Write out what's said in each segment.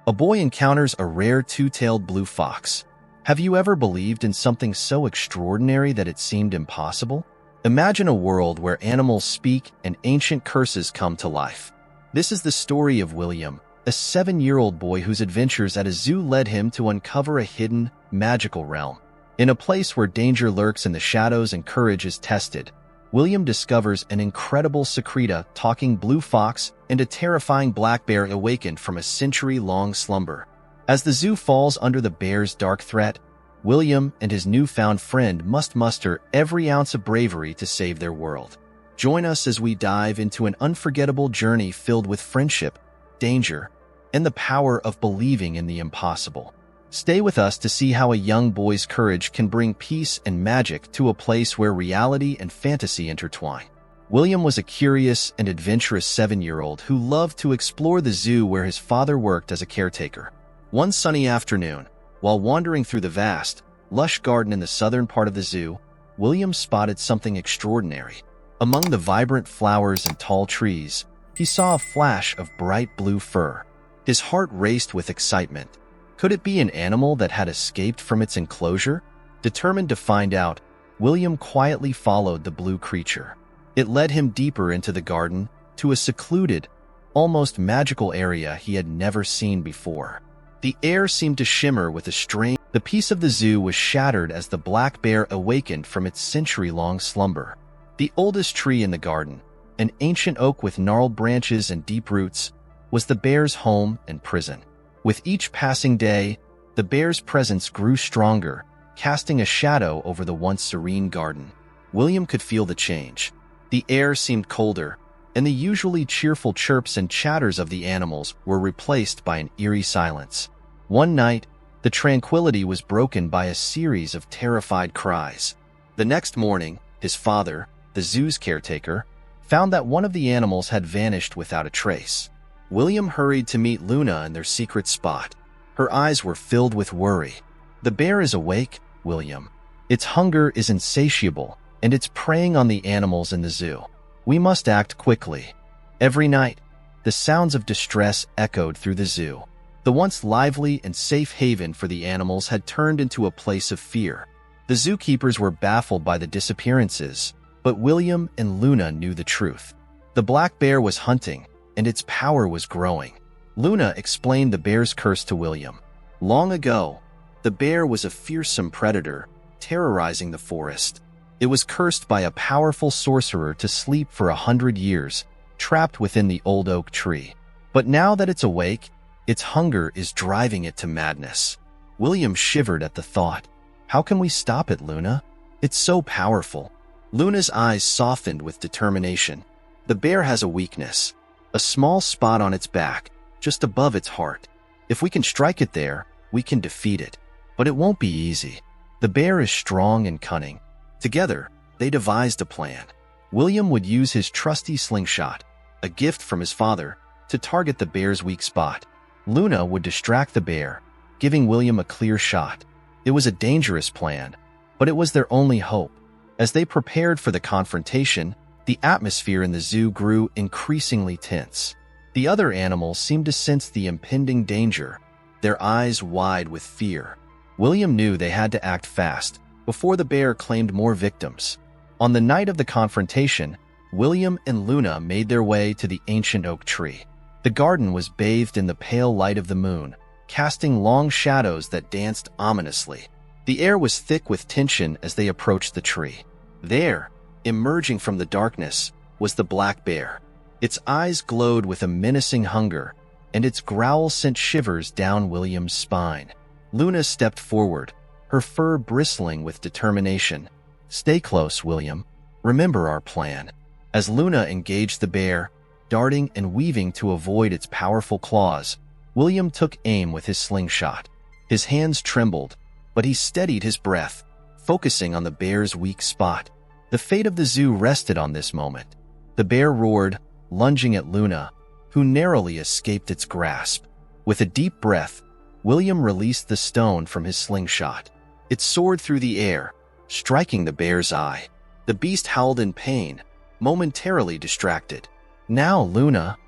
A boy encounters a rare two-tailed blue fox. Have you ever believed in something so extraordinary that it seemed impossible? Imagine a world where animals speak and ancient curses come to life. This is the story of William, a 7-year-old boy whose adventures at a zoo led him to uncover a hidden, magical realm. In a place where danger lurks in the shadows and courage is tested, William discovers an incredible secreta talking blue fox and a terrifying black bear awakened from a century-long slumber. As the zoo falls under the bear's dark threat, William and his newfound friend must muster every ounce of bravery to save their world. Join us as we dive into an unforgettable journey filled with friendship, danger, and the power of believing in the impossible. Stay with us to see how a young boy's courage can bring peace and magic to a place where reality and fantasy intertwine. William was a curious and adventurous 7-year-old who loved to explore the zoo where his father worked as a caretaker. One sunny afternoon, while wandering through the vast, lush garden in the southern part of the zoo, William spotted something extraordinary. Among the vibrant flowers and tall trees, he saw a flash of bright blue fur. His heart raced with excitement. Could it be an animal that had escaped from its enclosure? Determined to find out, William quietly followed the blue creature. It led him deeper into the garden, to a secluded, almost magical area he had never seen before. The air seemed to shimmer with a strange. The peace of the zoo was shattered as the black bear awakened from its century-long slumber. The oldest tree in the garden, an ancient oak with gnarled branches and deep roots, was the bear's home and prison. With each passing day, the bear's presence grew stronger, casting a shadow over the once serene garden. William could feel the change. The air seemed colder, and the usually cheerful chirps and chatters of the animals were replaced by an eerie silence. One night, the tranquility was broken by a series of terrified cries. The next morning, his father, the zoo's caretaker, found that one of the animals had vanished without a trace. William hurried to meet Luna in their secret spot. Her eyes were filled with worry. "The bear is awake, William. Its hunger is insatiable, and it's preying on the animals in the zoo. We must act quickly." Every night, the sounds of distress echoed through the zoo. The once lively and safe haven for the animals had turned into a place of fear. The zookeepers were baffled by the disappearances, but William and Luna knew the truth. The black bear was hunting, and its power was growing. Luna explained the bear's curse to William. Long ago, the bear was a fearsome predator, terrorizing the forest. It was cursed by a powerful sorcerer to sleep for 100 years, trapped within the old oak tree. But now that it's awake, its hunger is driving it to madness. William shivered at the thought. "How can we stop it, Luna? It's so powerful." Luna's eyes softened with determination. "The bear has a weakness. A small spot on its back, just above its heart. If we can strike it there, we can defeat it. But it won't be easy. The bear is strong and cunning." Together, they devised a plan. William would use his trusty slingshot, a gift from his father, to target the bear's weak spot. Luna would distract the bear, giving William a clear shot. It was a dangerous plan, but it was their only hope. As they prepared for the confrontation, the atmosphere in the zoo grew increasingly tense. The other animals seemed to sense the impending danger, their eyes wide with fear. William knew they had to act fast, before the bear claimed more victims. On the night of the confrontation, William and Luna made their way to the ancient oak tree. The garden was bathed in the pale light of the moon, casting long shadows that danced ominously. The air was thick with tension as they approached the tree. There, emerging from the darkness, was the black bear. Its eyes glowed with a menacing hunger, and its growl sent shivers down William's spine. Luna stepped forward, her fur bristling with determination. "Stay close, William. Remember our plan." As Luna engaged the bear, darting and weaving to avoid its powerful claws, William took aim with his slingshot. His hands trembled, but he steadied his breath, focusing on the bear's weak spot. The fate of the zoo rested on this moment. The bear roared, lunging at Luna, who narrowly escaped its grasp. With a deep breath, William released the stone from his slingshot. It soared through the air, striking the bear's eye. The beast howled in pain, momentarily distracted. "Now, Luna!"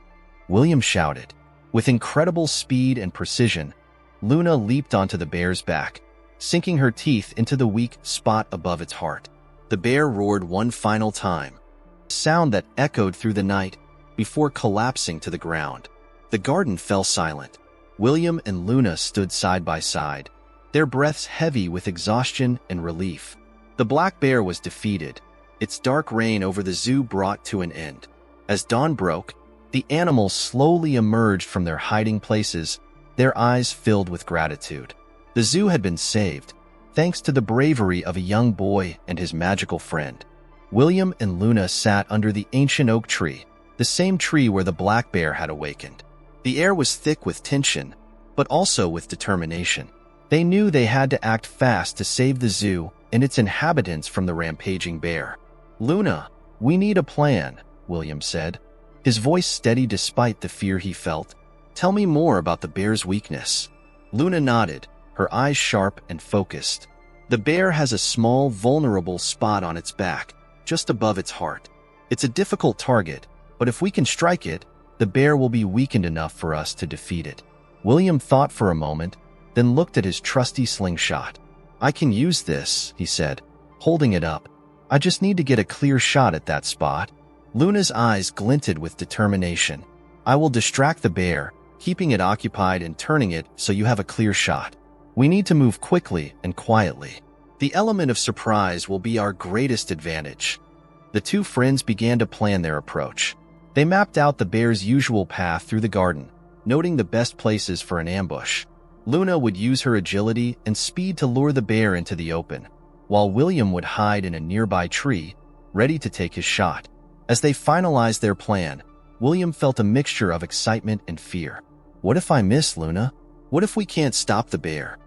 William shouted. With incredible speed and precision, Luna leaped onto the bear's back, sinking her teeth into the weak spot above its heart. The bear roared one final time, a sound that echoed through the night before collapsing to the ground. The garden fell silent. William and Luna stood side by side, their breaths heavy with exhaustion and relief. The black bear was defeated, its dark reign over the zoo brought to an end. As dawn broke, the animals slowly emerged from their hiding places, their eyes filled with gratitude. The zoo had been saved, thanks to the bravery of a young boy and his magical friend. William and Luna sat under the ancient oak tree, the same tree where the black bear had awakened. The air was thick with tension, but also with determination. They knew they had to act fast to save the zoo and its inhabitants from the rampaging bear. "Luna, we need a plan," William said, his voice steady despite the fear he felt. "Tell me more about the bear's weakness." Luna nodded, her eyes sharp and focused. "The bear has a small, vulnerable spot on its back, just above its heart. It's a difficult target, but if we can strike it, the bear will be weakened enough for us to defeat it." William thought for a moment, then looked at his trusty slingshot. "I can use this," he said, holding it up. "I just need to get a clear shot at that spot." Luna's eyes glinted with determination. "I will distract the bear, keeping it occupied and turning it so you have a clear shot. We need to move quickly and quietly. The element of surprise will be our greatest advantage." The two friends began to plan their approach. They mapped out the bear's usual path through the garden, noting the best places for an ambush. Luna would use her agility and speed to lure the bear into the open, while William would hide in a nearby tree, ready to take his shot. As they finalized their plan, William felt a mixture of excitement and fear. "What if I miss, Luna? What if we can't stop the bear?"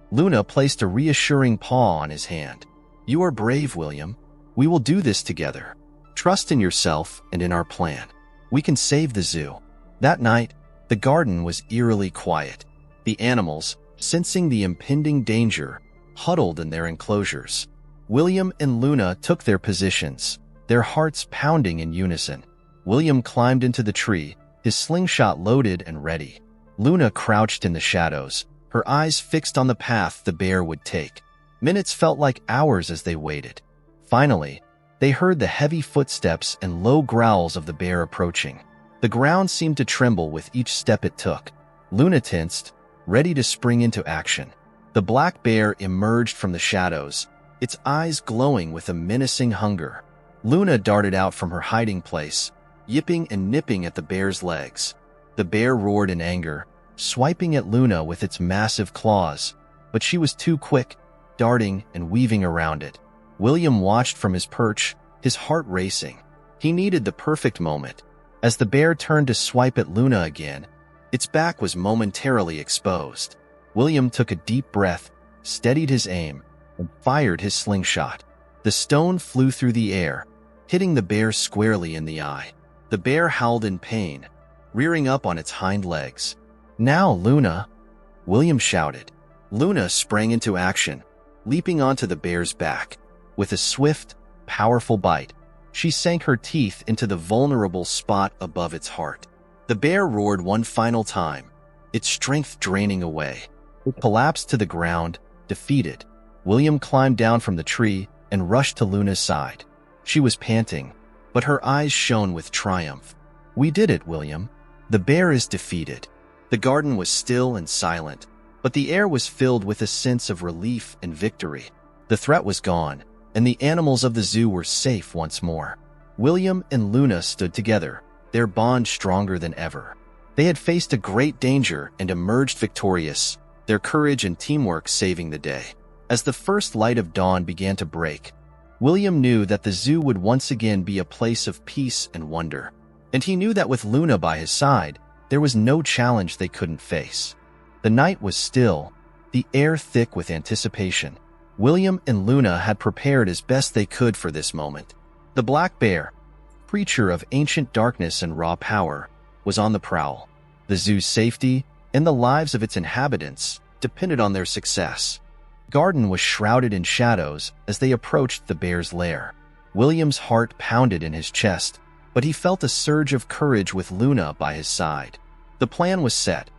Luna placed a reassuring paw on his hand. "You are brave, William. We will do this together. Trust in yourself and in our plan. We can save the zoo." That night, the garden was eerily quiet. The animals, sensing the impending danger, huddled in their enclosures. William and Luna took their positions, their hearts pounding in unison. William climbed into the tree, his slingshot loaded and ready. Luna crouched in the shadows, her eyes fixed on the path the bear would take. Minutes felt like hours as they waited. Finally, they heard the heavy footsteps and low growls of the bear approaching. The ground seemed to tremble with each step it took. Luna tensed, ready to spring into action. The black bear emerged from the shadows, its eyes glowing with a menacing hunger. Luna darted out from her hiding place, yipping and nipping at the bear's legs. The bear roared in anger, swiping at Luna with its massive claws, but she was too quick, darting and weaving around it. William watched from his perch, his heart racing. He needed the perfect moment. As the bear turned to swipe at Luna again, its back was momentarily exposed. William took a deep breath, steadied his aim, and fired his slingshot. The stone flew through the air, hitting the bear squarely in the eye. The bear howled in pain, rearing up on its hind legs. "Now, Luna!" William shouted. Luna sprang into action, leaping onto the bear's back. With a swift, powerful bite, she sank her teeth into the vulnerable spot above its heart. The bear roared one final time, its strength draining away. It collapsed to the ground, defeated. William climbed down from the tree and rushed to Luna's side. She was panting, but her eyes shone with triumph. "We did it, William. The bear is defeated." The garden was still and silent, but the air was filled with a sense of relief and victory. The threat was gone, and the animals of the zoo were safe once more. William and Luna stood together, their bond stronger than ever. They had faced a great danger and emerged victorious, their courage and teamwork saving the day. As the first light of dawn began to break, William knew that the zoo would once again be a place of peace and wonder. And he knew that with Luna by his side, there was no challenge they couldn't face. The night was still, the air thick with anticipation. William and Luna had prepared as best they could for this moment. The black bear, creature of ancient darkness and raw power, was on the prowl. The zoo's safety and the lives of its inhabitants depended on their success. The garden was shrouded in shadows as they approached the bear's lair. William's heart pounded in his chest, but he felt a surge of courage with Luna by his side. The plan was set.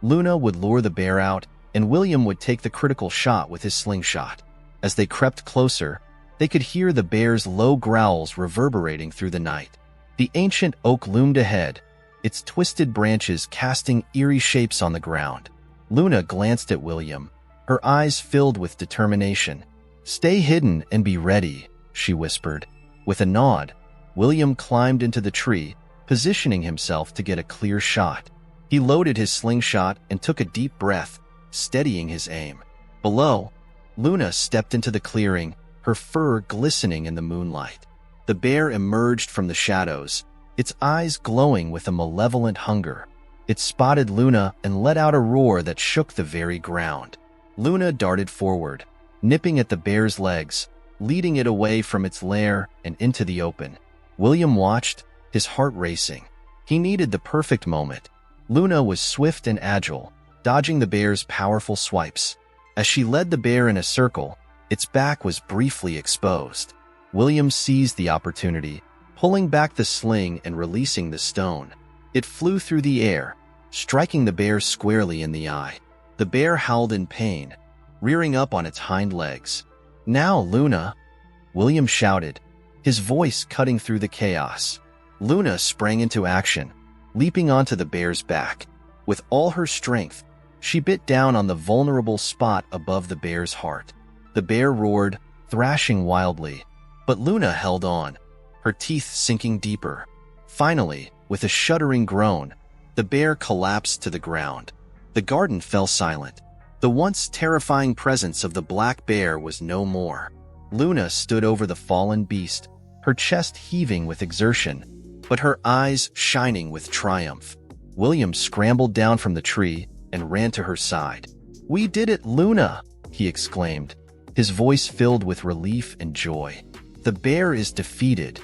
Luna would lure the bear out, and William would take the critical shot with his slingshot. As they crept closer, they could hear the bear's low growls reverberating through the night. The ancient oak loomed ahead, its twisted branches casting eerie shapes on the ground. Luna glanced at William, her eyes filled with determination. "Stay hidden and be ready," she whispered. With a nod, William climbed into the tree, positioning himself to get a clear shot. He loaded his slingshot and took a deep breath, steadying his aim. Below, Luna stepped into the clearing, her fur glistening in the moonlight. The bear emerged from the shadows, its eyes glowing with a malevolent hunger. It spotted Luna and let out a roar that shook the very ground. Luna darted forward, nipping at the bear's legs, leading it away from its lair and into the open. William watched, his heart racing. He needed the perfect moment. Luna was swift and agile, dodging the bear's powerful swipes. As she led the bear in a circle, its back was briefly exposed. William seized the opportunity, pulling back the sling and releasing the stone. It flew through the air, striking the bear squarely in the eye. The bear howled in pain, rearing up on its hind legs. "Now, Luna!" William shouted, his voice cutting through the chaos. Luna sprang into action, leaping onto the bear's back. With all her strength, she bit down on the vulnerable spot above the bear's heart. The bear roared, thrashing wildly, but Luna held on, her teeth sinking deeper. Finally, with a shuddering groan, the bear collapsed to the ground. The garden fell silent. The once terrifying presence of the black bear was no more. Luna stood over the fallen beast, her chest heaving with exertion, but her eyes shining with triumph. William scrambled down from the tree and ran to her side. "We did it, Luna!" he exclaimed, his voice filled with relief and joy. "The bear is defeated."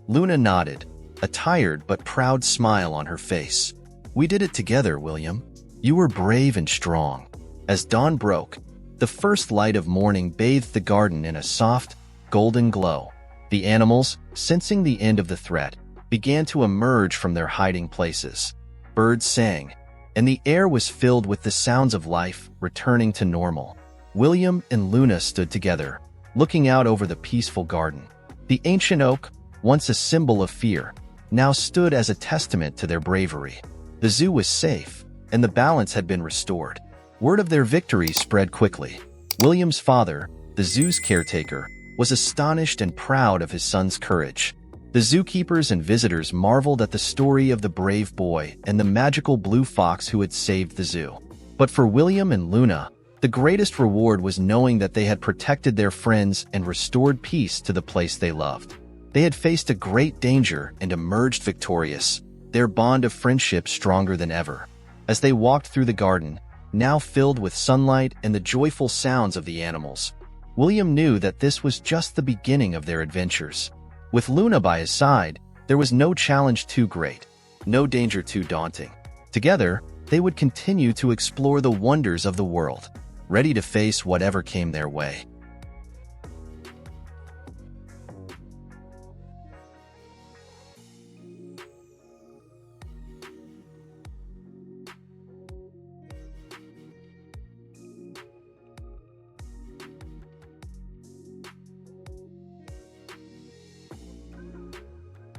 Luna nodded, a tired but proud smile on her face. "We did it together, William. You were brave and strong." As dawn broke, the first light of morning bathed the garden in a soft, golden glow. The animals, sensing the end of the threat, began to emerge from their hiding places. Birds sang, and the air was filled with the sounds of life returning to normal. William and Luna stood together, looking out over the peaceful garden. The ancient oak, once a symbol of fear, now stood as a testament to their bravery. The zoo was safe, and the balance had been restored. Word of their victory spread quickly. William's father, the zoo's caretaker, was astonished and proud of his son's courage. The zookeepers and visitors marveled at the story of the brave boy and the magical blue fox who had saved the zoo. But for William and Luna, the greatest reward was knowing that they had protected their friends and restored peace to the place they loved. They had faced a great danger and emerged victorious, their bond of friendship stronger than ever. As they walked through the garden, now filled with sunlight and the joyful sounds of the animals, William knew that this was just the beginning of their adventures. With Luna by his side, there was no challenge too great, no danger too daunting. Together, they would continue to explore the wonders of the world, ready to face whatever came their way.